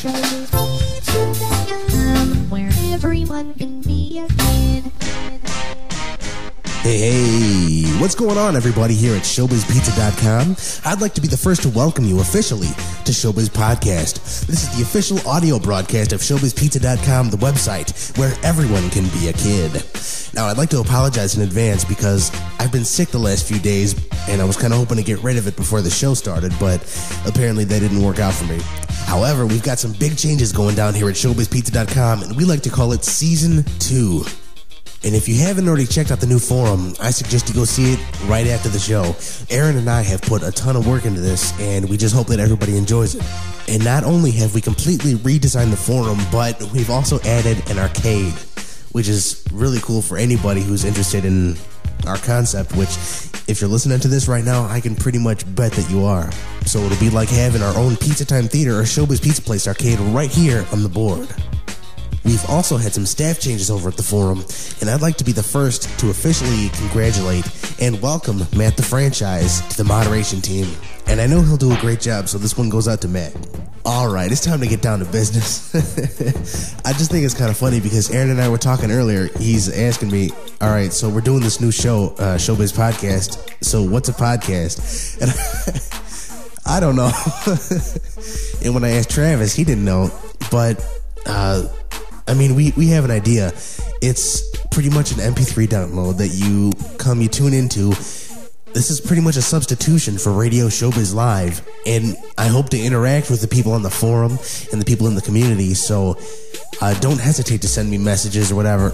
Showbiz.com, where everyone can be a kid. Hey, what's going on, everybody, here at ShowbizPizza.com? I'd like to be the first to welcome you officially to Showbiz Podcast. This is the official audio broadcast of ShowbizPizza.com, the website where everyone can be a kid. Now, I'd like to apologize in advance because I've been sick the last few days, and I was kind of hoping to get rid of it before the show started, but apparently that didn't work out for me. However, we've got some big changes going down here at ShowbizPizza.com, and we like to call it Season 2. And if you haven't already checked out the new forum, I suggest you go see it right after the show. Aaron and I have put a ton of work into this, and we just hope that everybody enjoys it. And not only have we completely redesigned the forum, but we've also added an arcade, which is really cool for anybody who's interested in our concept, which, if you're listening to this right now, I can pretty much bet that you are. So it'll be like having our own Pizza Time Theater or Showbiz Pizza Place arcade right here on the board. We've also had some staff changes over at the forum, and I'd like to be the first to officially congratulate and welcome Matt the Franchise to the moderation team. And I know he'll do a great job, so this one goes out to Matt. Alright, it's time to get down to business. I just think it's kind of funny because Aaron and I were talking earlier. He's asking me, alright, so we're doing this new show, Showbiz Podcast. So what's a podcast? And I don't know. And when I asked Travis, he didn't know. But, we have an idea. It's pretty much an MP3 download that you tune into. This is pretty much a substitution for Radio Showbiz Live, and I hope to interact with the people on the forum and the people in the community, so don't hesitate to send me messages or whatever.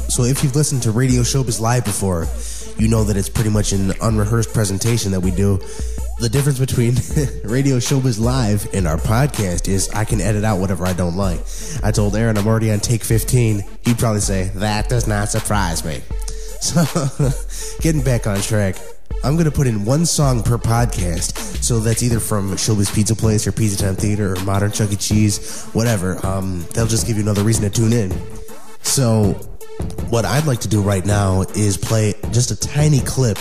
So if you've listened to Radio Showbiz Live before, you know that it's pretty much an unrehearsed presentation that we do. The difference between Radio Showbiz Live and our podcast is I can edit out whatever I don't like. I told Aaron I'm already on take 15. He'd probably say, that does not surprise me. So, getting back on track, I'm going to put in one song per podcast. So that's either from Showbiz Pizza Place or Pizza Time Theater or Modern Chuck E. Cheese, whatever. They'll just give you another reason to tune in. So, what I'd like to do right now is play just a tiny clip,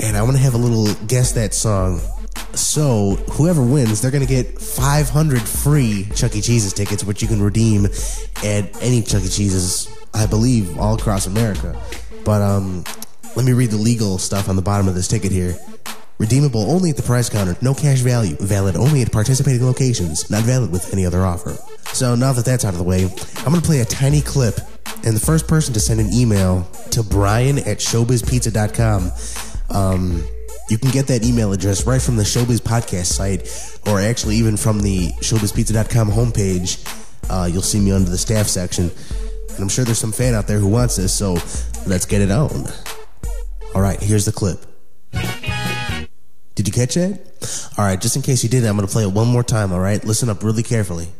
and I want to have a little guess that song. So, whoever wins, they're going to get 500 free Chuck E. Cheese's tickets, which you can redeem at any Chuck E. Cheese's, I believe, all across America. But, let me read the legal stuff on the bottom of this ticket here. Redeemable only at the price counter, no cash value, valid only at participating locations, not valid with any other offer. So, now that that's out of the way, I'm going to play a tiny clip, and the first person to send an email to brian@showbizpizza.com, you can get that email address right from the Showbiz Podcast site, or actually even from the ShowbizPizza.com homepage. You'll see me under the staff section. And I'm sure there's some fan out there who wants this, so let's get it on. Alright, here's the clip. Did you catch that? Alright, just in case you didn't, I'm going to play it one more time, alright? Listen up really carefully.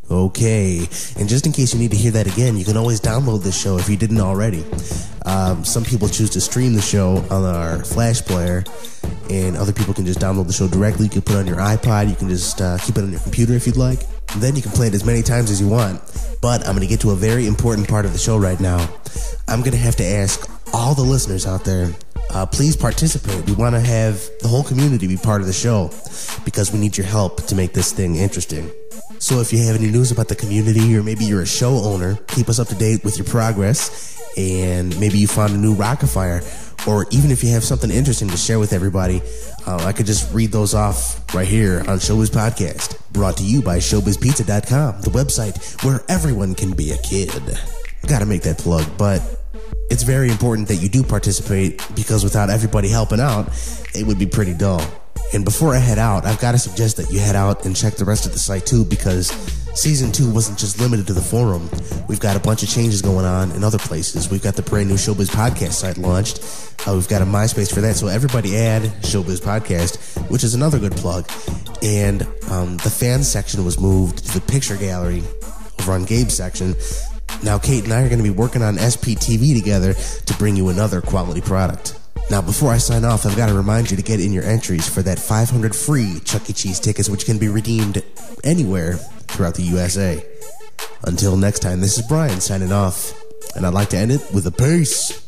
Okay, and just in case you need to hear that again, you can always download this show if you didn't already. Some people choose to stream the show on our Flash player, and other people can just download the show directly. You can put it on your iPod, you can just keep it on your computer if you'd like. And then you can play it as many times as you want. But I'm going to get to a very important part of the show right now. I'm going to have to ask all the listeners out there, please participate. We want to have the whole community be part of the show because we need your help to make this thing interesting. So if you have any news about the community, or maybe you're a show owner, keep us up to date with your progress, and maybe you found a new rock-afire, or even if you have something interesting to share with everybody, I could just read those off right here on Showbiz Podcast, brought to you by ShowbizPizza.com, the website where everyone can be a kid. Gotta make that plug, but it's very important that you do participate, because without everybody helping out, it would be pretty dull. And before I head out, I've got to suggest that you head out and check the rest of the site too, because Season 2 wasn't just limited to the forum. We've got a bunch of changes going on in other places. We've got the brand new Showbiz Podcast site launched. We've got a MySpace for that, so everybody add Showbiz Podcast, which is another good plug. And the fans section was moved to the picture gallery over on Gabe's section. Now Kate and I are going to be working on SPTV together to bring you another quality product. Now, before I sign off, I've got to remind you to get in your entries for that 500 free Chuck E. Cheese tickets, which can be redeemed anywhere throughout the USA. Until next time, this is Brian signing off, and I'd like to end it with a peace.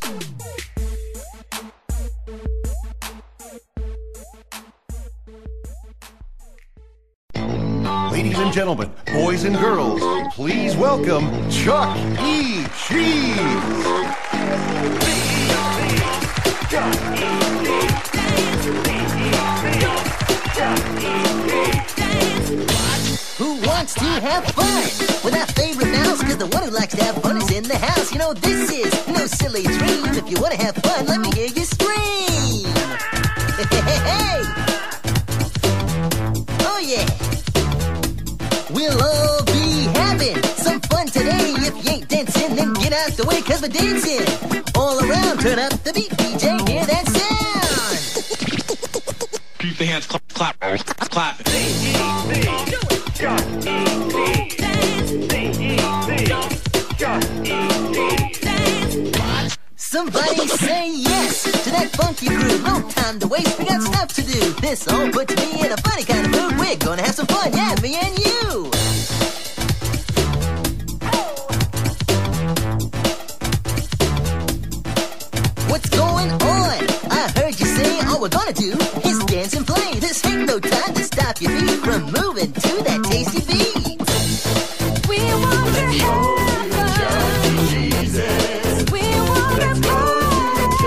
Ladies and gentlemen, boys and girls, please welcome Chuck E. Cheese. Who wants to have fun with our favorite mouse? Cause the one who likes to have fun is in the house. You know, this is no silly dream. If you want to have fun, let me hear you scream. Hey! Oh yeah! We'll all be having some fun today. If you ain't dancing, then get out the way, cause we're dancing all around. Turn up the beat, DJ, hear that sound. Keep the hands clap, clap. Somebody say yes to that funky groove. No time to waste, we got stuff to do. This all puts me in a funny kind of mood. We're gonna have some fun, yeah, me and you. What's going on? I heard you say all we're gonna do is dance and play. This ain't no time to stop your feet from moving to that tasty beat. We want to have fun. Jesus. We want to party.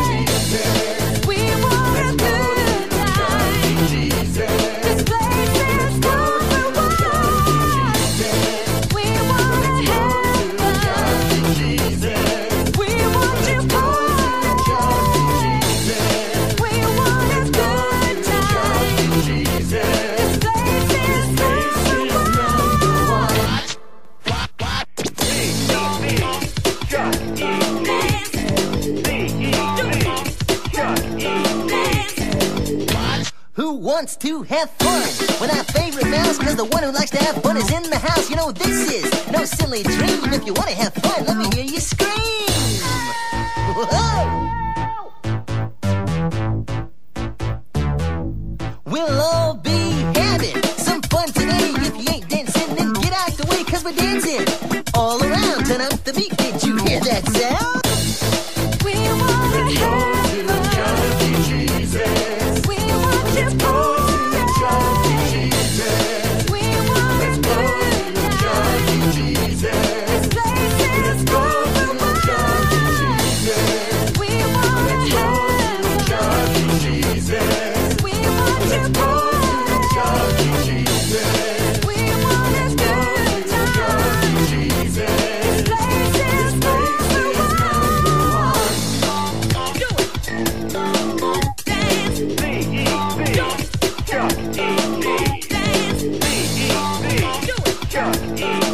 Jesus. We want a good time. Jesus. This place is number one. Jesus. We want to have fun. Jesus. We want to party. Jesus. We want a good time. Jesus. This place is number one. Who wants to have fun with our favorite mouse? Cause the one who likes to have fun is in the house. You know, this is no silly dream. If you want to have fun, let me hear you scream. Whoa! We'll all be having some fun today. If you ain't dancing, then get out the way, cause we're dancing all around. Turn up the beat, did you hear that sound? We want to have fun. Jesus. We want to party. Jesus. We want a good time. Jesus. This place is number one. Jesus. We want to have fun. Jesus. We want to party. Jesus. We want a good time. Jesus. This place is number one. Do it. Dance. Dance. Do it.